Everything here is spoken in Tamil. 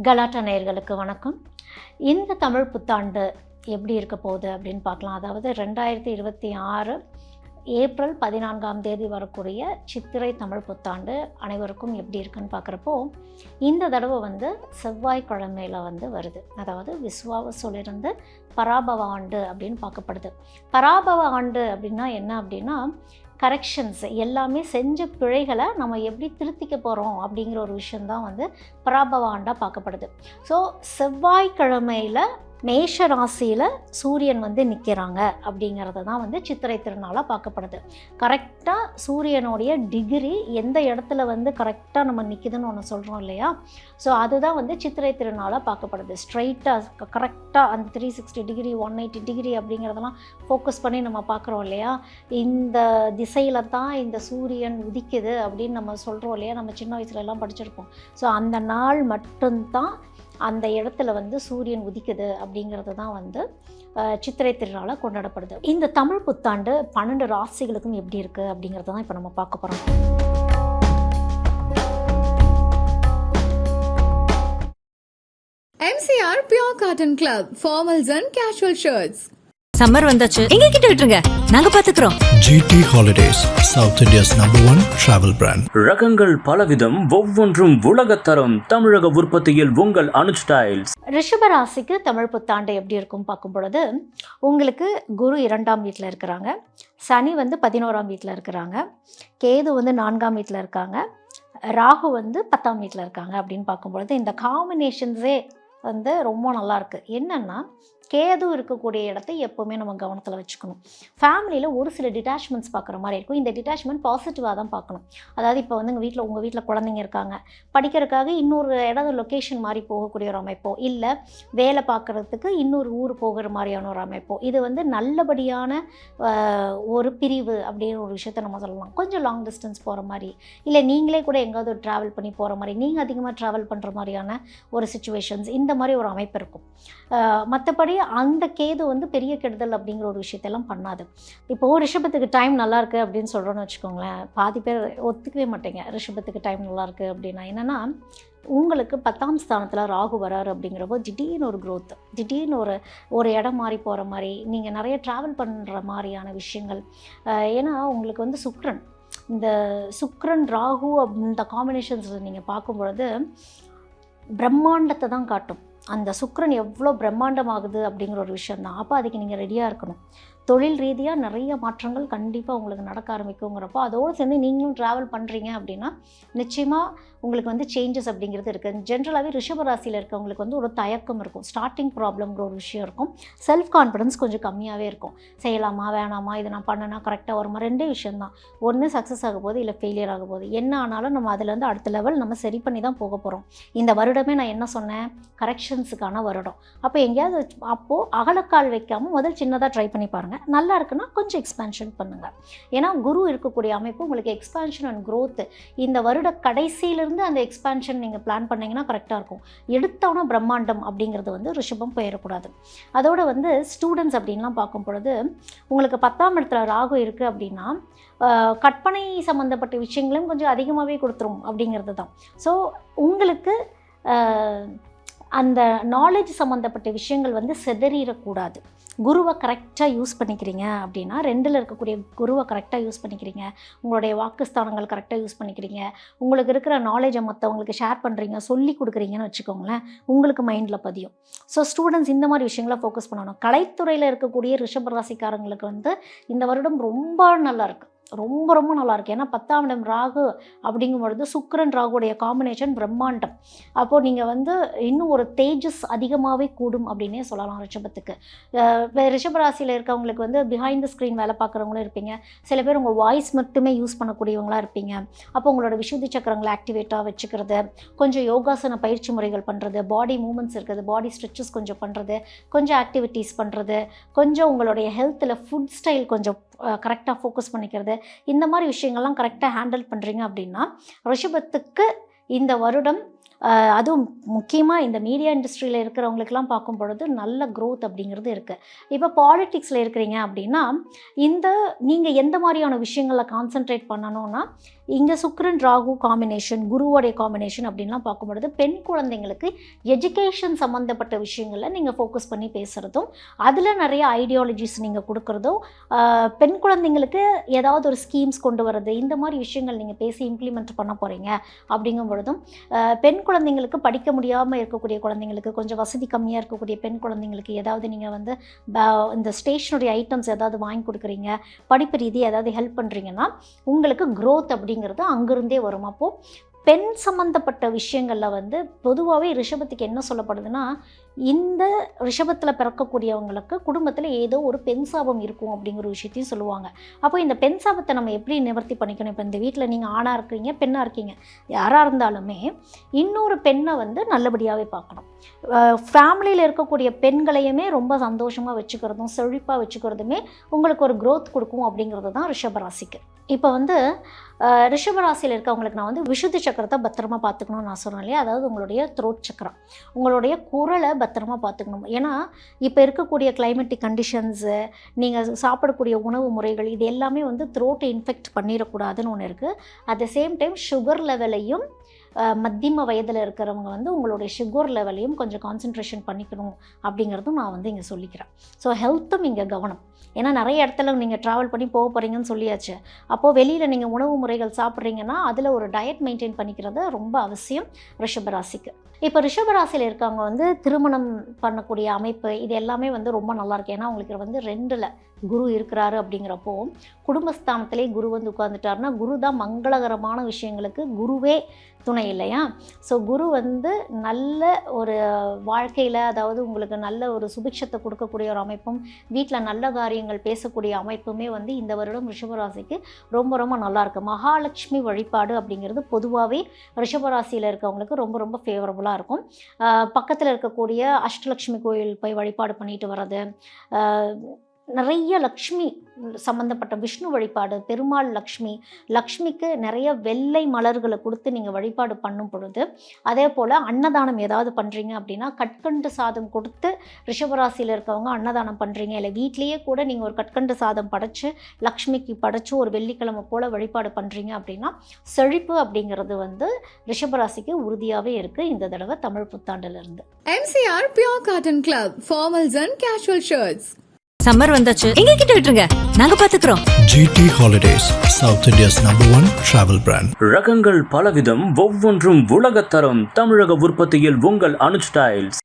கலாட்டா நேயர்களுக்கு வணக்கம். இந்த தமிழ் புத்தாண்டு எப்படி இருக்க போகுது அப்படின்னு பார்க்கலாம். அதாவது 2026 ஏப்ரல் 14ஆம் தேதி வரக்கூடிய சித்திரை தமிழ் புத்தாண்டு அனைவருக்கும் எப்படி இருக்குன்னு பார்க்குறப்போ, இந்த தடவை செவ்வாய்க்கிழமையில் வருது. அதாவது விஸ்வாவசுலிருந்து பராபவ ஆண்டு அப்படின்னு பார்க்கப்படுது. பராபவ ஆண்டு அப்படின்னா என்ன அப்படின்னா, கரெக்ஷன்ஸ் எல்லாமே செஞ்ச பிழைகளை நம்ம எப்படி திருத்திக்க போகிறோம் அப்படிங்கிற ஒரு விஷயந்தான் பராபவ ஆண்டாக பார்க்கப்படுது. ஸோ செவ்வாய்க்கிழமையில் மேஷ ராசியில் சூரியன் நிற்கிறாங்க அப்படிங்கிறது தான் சித்திரை திருநாளாக பார்க்கப்படுது. கரெக்டாக சூரியனுடைய டிகிரி எந்த இடத்துல கரெக்டாக நம்ம நிற்கிதுன்னு ஒன்று சொல்கிறோம் இல்லையா? ஸோ அதுதான் சித்திரை திருநாளாக பார்க்கப்படுது. ஸ்ட்ரைட்டாக கரெக்டாக அந்த 360 டிகிரி 180 டிகிரி அப்படிங்கிறதெல்லாம் ஃபோக்கஸ் பண்ணி நம்ம பார்க்குறோம் இல்லையா? இந்த திசையில் தான் இந்த சூரியன் உதிக்குது அப்படின்னு நம்ம சொல்கிறோம் இல்லையா? நம்ம சின்ன வயசுலலாம் படிச்சிருப்போம். ஸோ அந்த நாள் மட்டும்தான் அந்த இடத்துல சூரியன் உதிக்குது அப்படிங்கிறது தான் சித்திரை திருநாளாக கொண்டாடப்படுது. இந்த தமிழ் புத்தாண்டு 12 ராசிகளுக்கும் எப்படி இருக்குது அப்படிங்கிறத தான் இப்போ நம்ம பார்க்க போகிறோம். MCR Pure Cotton Club, formals and casual shirts. Summer வந்தாச்சு, எங்க கிட்ட விட்டுருங்க, நாங்க பாத்துக்கிறோம். GT Holidays, South India's #1 travel brand. ரகங்கள் பலவிதம், ஒவ்வொன்றும் உலகத்தரம். தமிழக உற்பத்தியில் உங்கள் அனுஜ் ஸ்டைல்ஸ். ரிஷப ராசிக்கு தமிழ் புத்தாண்டு எப்படி இருக்கும் பார்க்கும் பொழுது, உங்களுக்கு குரு 2ஆம் வீட்டில் இருக்கிறாங்க, சனி 11ஆம் வீட்டில் இருக்கிறாங்க, கேது 4ஆம் வீட்டில் இருக்காங்க, ராகு 10ஆம் வீட்டில் இருக்காங்க அப்படின்னு பார்க்கும்பொழுது இந்த காம்பினேஷன்ஸே ரொம்ப நல்லாயிருக்கு. என்னென்னா, கேது இருக்கக்கூடிய இடத்தை எப்போவுமே நம்ம கவனத்தில் வச்சுக்கணும். ஃபேமிலியில் ஒரு சில டிட்டாச்மெண்ட்ஸ் பார்க்குற மாதிரி இருக்கும். இந்த டிட்டாச்மெண்ட் பாசிட்டிவாக தான் பார்க்கணும். அதாவது இப்போ உங்கள் வீட்டில் குழந்தைங்க இருக்காங்க, படிக்கிறதுக்காக இன்னொரு லொக்கேஷன் மாதிரி போகக்கூடிய ஒரு அமைப்போ, இல்லை வேலை பார்க்குறதுக்கு இன்னொரு ஊர் போகிற மாதிரியான ஒரு அமைப்போ, இது நல்லபடியான ஒரு பிரிவு அப்படின்னு ஒரு விஷயத்த நம்ம சொல்லலாம். கொஞ்சம் லாங் டிஸ்டன்ஸ் போகிற மாதிரி, இல்லை நீங்களே கூட எங்காவது ஒரு ட்ராவல் பண்ணி போகிற மாதிரி, நீங்கள் அதிகமாக ட்ராவல் பண்ணுற மாதிரியான ஒரு சுச்சுவேஷன்ஸ், இந்த மாதிரி ஒரு அமைப்பு இருக்கும். மற்றபடி அந்த கேது பெரிய கெடுதல் அப்படிங்கிற ஒரு விஷயத்தெல்லாம் பண்ணாது. இப்போது ரிஷபத்துக்கு டைம் நல்லாயிருக்கு அப்படின்னு சொல்கிறோன்னு வச்சுக்கோங்களேன், பாதி பேர் ஒத்துக்கவே மாட்டேங்க. ரிஷபத்துக்கு டைம் நல்லாயிருக்கு அப்படின்னா என்னென்னா, உங்களுக்கு 10ஆம் ஸ்தானத்தில் ராகு வராரு அப்படிங்கிறப்போ திடீர்னு ஒரு க்ரோத், திடீர்னு ஒரு இடம் மாறி போகிற மாதிரி, நீங்கள் நிறைய ட்ராவல் பண்ணுற மாதிரியான விஷயங்கள். ஏன்னா உங்களுக்கு சுக்கிரன், இந்த சுக்கிரன் ராகு இந்த காம்பினேஷன்ஸ் நீங்கள் பார்க்கும் பொழுது பிரம்மாண்டத்தை தான் காட்டும். அந்த சுக்கிரன் எவ்வளோ பிரம்மாண்டமாகுது அப்படிங்கிற ஒரு விஷயந்தான். அப்போ அதுக்கு நீங்கள் ரெடியாக இருக்கணும். தொழில் ரீதியாக நிறைய மாற்றங்கள் கண்டிப்பாக உங்களுக்கு நடக்க ஆரம்பிக்குங்கிறப்போ, அதோடு சேர்ந்து நீங்களும் ட்ராவல் பண்ணுறீங்க அப்படின்னா நிச்சயமாக உங்களுக்கு சேஞ்சஸ் அப்படிங்கிறது இருக்குது. ஜென்ரலாகவே ரிஷபராசியில் இருக்கவங்களுக்கு ஒரு தயக்கம் இருக்கும், ஸ்டார்டிங் ப்ராப்ளம்ங்கிற ஒரு விஷயம் இருக்கும், செல்ஃப் கான்ஃபிடன்ஸ் கொஞ்சம் கம்மியாகவே இருக்கும். செய்யலாமா வேணாமா, இதை நான் பண்ணனா கரெக்டாக வருமா, ரெண்டே விஷயந்தான். ஒன்று சக்ஸஸ் ஆக போகுது, இல்லை ஃபெயிலியர் ஆக போகுது. என்ன ஆனாலும் நம்ம அதுலேருந்து அடுத்த லெவல் நம்ம சரி பண்ணி தான் போக போகிறோம். இந்த வருடமே நான் என்ன சொன்னேன், கரெக்ஷன்ஸுக்கான வருடம். அப்போ எங்கேயாவது அப்போது அகலக்கால் வைக்காமல் முதல் சின்னதாக ட்ரை பண்ணி பாருங்கள். நல்லா இருக்குன்னா கொஞ்சம் எக்ஸ்பேன்ஷன் பண்ணுங்கள். ஏன்னா குரு இருக்கக்கூடிய அமைப்பு உங்களுக்கு எக்ஸ்பேன்ஷன் அண்ட் க்ரோத், இந்த வருட கடைசியிலிருந்து அந்த எக்ஸ்பேன்ஷன் நீங்கள் பிளான் பண்ணிங்கன்னா கரெக்டாக இருக்கும். எடுத்தோன்னா பிரம்மாண்டம் அப்படிங்கிறது ரிஷபம் போயிடக்கூடாது. அதோடு ஸ்டூடெண்ட்ஸ் அப்படின்லாம் பார்க்கும் பொழுது, உங்களுக்கு 10ஆம் இடத்துல ராகு இருக்குது அப்படின்னா கற்பனை சம்மந்தப்பட்ட விஷயங்களும் கொஞ்சம் அதிகமாகவே கொடுத்துரும் அப்படிங்கிறது தான். ஸோ உங்களுக்கு அந்த நாலேஜ் சம்மந்தப்பட்ட விஷயங்கள் சிதறிடக்கூடாது. குருவை கரெக்டாக யூஸ் பண்ணிக்கிறீங்க அப்படின்னா, 2ல் இருக்கக்கூடிய குருவை கரெக்டாக யூஸ் பண்ணிக்கிறீங்க, உங்களுடைய வாக்குஸ்தானங்கள் கரெக்டாக யூஸ் பண்ணிக்கிறீங்க, உங்களுக்கு இருக்கிற நாலேஜை மற்றவங்களுக்கு ஷேர் பண்ணுறீங்க, சொல்லி கொடுக்குறீங்கன்னு வச்சுக்கோங்களேன், உங்களுக்கு மைண்டில் பதியும். ஸோ ஸ்டூடெண்ட்ஸ் இந்த மாதிரி விஷயங்களை ஃபோக்கஸ் பண்ணணும். கலைத்துறையில் இருக்கக்கூடிய ரிஷபராசிக்காரங்களுக்கு இந்த வருடம் ரொம்ப நல்லாயிருக்கு, ரொம்ப ரொம்ப நல்லாயிருக்கு. ஏன்னா 10ஆம் இடம் ராகு அப்படிங்கும்பொழுது சுக்கிரன் ராகுடைய காம்பினேஷன் பிரம்மாண்டம். அப்போது நீங்கள் இன்னும் ஒரு தேஜஸ் அதிகமாகவே கூடும் அப்படின்னே சொல்லலாம் ரிஷபத்துக்கு. ரிஷபராசியில் இருக்கவங்களுக்கு பிஹைண்ட் த ஸ்க்ரீன் வேலை பார்க்குறவங்களும் இருப்பீங்க. சில பேர் உங்கள் வாய்ஸ் மட்டுமே யூஸ் பண்ணக்கூடியவங்களாக இருப்பீங்க. அப்போ உங்களோட விசுத்தி சக்கரங்களை ஆக்டிவேட்டாக வச்சுக்கிறது, கொஞ்சம் யோகாசன பயிற்சி முறைகள் பண்ணுறது, பாடி மூமெண்ட்ஸ் இருக்குது, பாடி ஸ்ட்ரெச்சஸ் கொஞ்சம் பண்ணுறது, கொஞ்சம் ஆக்டிவிட்டீஸ் பண்ணுறது, கொஞ்சம் உங்களுடைய ஹெல்த்தில் ஃபுட் ஸ்டைல் கொஞ்சம் கரெக்டாக ஃபோக்கஸ் பண்ணிக்கிறது, இந்த மாதிரி விஷயங்கள்லாம் கரெக்டாக ஹேண்டில் பண்ணுறீங்க அப்படின்னா ரிஷபத்துக்கு இந்த வருடம் அதுவும் முக்கியமாக இந்த மீடியா இண்டஸ்ட்ரியில் இருக்கிறவங்களுக்கெல்லாம் பார்க்கும் பொழுது நல்ல க்ரோத் அப்படிங்கிறது இருக்குது. இப்போ பாலிட்டிக்ஸில் இருக்கிறீங்க அப்படின்னா நீங்கள் எந்த மாதிரியான விஷயங்களில் கான்சென்ட்ரேட் பண்ணணும்னா, இங்கே சுக்கிரன் ராகு காம்பினேஷன், குருவோடைய காம்பினேஷன் அப்படின்லாம் பார்க்கும்பொழுது பெண் குழந்தைங்களுக்கு எஜுகேஷன் சம்மந்தப்பட்ட விஷயங்களில் நீங்கள் ஃபோக்கஸ் பண்ணி பேசுகிறதும், அதில் நிறைய ஐடியாலஜிஸ் நீங்கள் கொடுக்குறதும், பெண் குழந்தைங்களுக்கு ஏதாவது ஒரு ஸ்கீம்ஸ் கொண்டு வர்றது, இந்த மாதிரி விஷயங்கள் நீங்கள் பேசி இம்ப்ளிமெண்ட் பண்ண போகிறீங்க அப்படிங்கும் பொழுதும், பெண் குழந்தைங்களுக்கு படிக்க முடியாமல் இருக்கக்கூடிய குழந்தைங்களுக்கு, கொஞ்சம் வசதி கம்மியாக இருக்கக்கூடிய பெண் குழந்தைங்களுக்கு ஏதாவது நீங்கள் வந்து இந்த ஸ்டேஷ்னரி ஐட்டம்ஸ் ஏதாவது வாங்கி கொடுக்குறீங்க, படிப்பு ரீதியாக ஏதாவது ஹெல்ப் பண்ணுறீங்கன்னா உங்களுக்கு க்ரோத் அப்படிங்கிறது அங்கிருந்தே வரும். அப்போது பெண் சம்மந்தப்பட்ட விஷயங்களில் வந்து பொதுவாகவே ரிஷபத்துக்கு என்ன சொல்லப்படுதுன்னா, இந்த ரிஷபத்தில் பிறக்கக்கூடியவங்களுக்கு குடும்பத்தில் ஏதோ ஒரு பெண் சாபம் இருக்கும் அப்படிங்கிற விஷயத்தையும் சொல்லுவாங்க. அப்போ இந்த பெண் சாபத்தை நம்ம எப்படி நிவர்த்தி பண்ணிக்கணும்? இப்போ இந்த வீட்டில் நீங்கள் ஆணாக இருக்கிறீங்க, பெண்ணாக இருக்கீங்க, யாராக இருந்தாலுமே இன்னொரு பெண்ணை வந்து நல்லபடியாகவே பார்க்கணும். ஃபேமிலியில் இருக்கக்கூடிய பெண்களையுமே ரொம்ப சந்தோஷமாக வச்சுக்கிறதும் செழிப்பாக வச்சுக்கிறதுமே உங்களுக்கு ஒரு க்ரோத் கொடுக்கும் அப்படிங்கிறது தான் ரிஷபராசிக்கு. இப்போ வந்து ரிஷபராசியில் இருக்கவங்களுக்கு நான் வந்து விசுத்தி சக்கரத்தை பத்திரமா பார்த்துக்கணும்னு நான் சொன்னேன் இல்லையா, அதாவது உங்களுடைய த்ரோட் சக்கரம், உங்களுடைய குரலை பத்திரமா பார்த்துக்கணும். ஏன்னா இப்போ இருக்கக்கூடிய கிளைமேட்டிக் கண்டிஷன்ஸு, நீங்கள் சாப்பிடக்கூடிய உணவு முறைகள், இது எல்லாமே வந்து த்ரோட்டை இன்ஃபெக்ட் பண்ணிடக்கூடாதுன்னு ஒன்று இருக்குது. At the same time sugar லெவலையும், மத்தியம வயதில் இருக்கிறவங்க வந்து உங்களுடைய சுகர் லெவலையும் கொஞ்சம் கான்சன்ட்ரேஷன் பண்ணிக்கணும் அப்படிங்கிறதும் நான் வந்து இங்கே சொல்லிக்கிறேன். ஸோ ஹெல்த்தும் இங்கே கவனம். ஏன்னா நிறைய இடத்துல நீங்கள் ட்ராவல் பண்ணி போக போகிறீங்கன்னு சொல்லியாச்சு. அப்போது வெளியில் நீங்கள் உணவு முறைகள் சாப்பிட்றீங்கன்னா அதில் ஒரு டயட் மெயின்டைன் பண்ணிக்கிறது ரொம்ப அவசியம் ரிஷபராசிக்கு. இப்போ ரிஷபராசியில் இருக்கவங்க வந்து திருமணம் பண்ணக்கூடிய அமைப்பு இது எல்லாமே வந்து ரொம்ப நல்லாயிருக்கு. ஏன்னா அவங்களுக்கு வந்து 2ல் குரு இருக்கிறாரு அப்படிங்கிறப்போ, குடும்பஸ்தானத்திலே குரு வந்து உட்காந்துட்டாருன்னா, குரு தான் மங்களகரமான விஷயங்களுக்கு குருவே துணை இல்லையா? ஸோ குரு வந்து நல்ல ஒரு வாழ்க்கையில், அதாவது உங்களுக்கு நல்ல ஒரு சுபிக்ஷத்தை கொடுக்கக்கூடிய ஒரு அமைப்பும், வீட்டில் நல்ல காரியங்கள் பேசக்கூடிய அமைப்புமே வந்து இந்த வருடம் ரிஷபராசிக்கு ரொம்ப ரொம்ப நல்லாயிருக்கு. மகாலட்சுமி வழிபாடு அப்படிங்கிறது பொதுவாகவே ரிஷபராசியில் இருக்கவங்களுக்கு ரொம்ப ரொம்ப ஃபேவரபுளாக இருக்கும். பக்கத்தில் இருக்கக்கூடிய அஷ்டலட்சுமி கோயில் போய் வழிபாடு பண்ணிட்டு வர்றது, நிறைய லக்ஷ்மி சம்மந்தப்பட்ட விஷ்ணு வழிபாடு, பெருமாள் லக்ஷ்மிக்கு நிறைய வெள்ளை மலர்களை கொடுத்து நீங்கள் வழிபாடு பண்ணும் பொழுது, அதே போல் அன்னதானம் ஏதாவது பண்ணுறீங்க அப்படின்னா கற்கண்டு சாதம் கொடுத்து ரிஷபராசியில் இருக்கவங்க அன்னதானம் பண்ணுறீங்க, இல்லை வீட்லேயே கூட நீங்கள் ஒரு கற்கண்டு சாதம் படைச்சு லக்ஷ்மிக்கு படைச்சு ஒரு வெள்ளிக்கிழமை போல் வழிபாடு பண்ணுறீங்க அப்படின்னா செழிப்பு அப்படிங்கிறது வந்து ரிஷபராசிக்கு உறுதியாகவே இருக்குது இந்த தடவை தமிழ் புத்தாண்டிலிருந்து. MCR Pure Cotton Club, formals and casual shirts. Summer வந்தாச்சு, எங்க கிட்ட விட்டுருங்க, நாங்க பாத்துக்கிறோம். GT Holidays, South India's #1 travel brand. ரகங்கள் பலவிதம், ஒவ்வொன்றும் உலகத்தரம். தமிழக உற்பத்தியில் உங்கள் அனுஜ் டைல்ஸ்.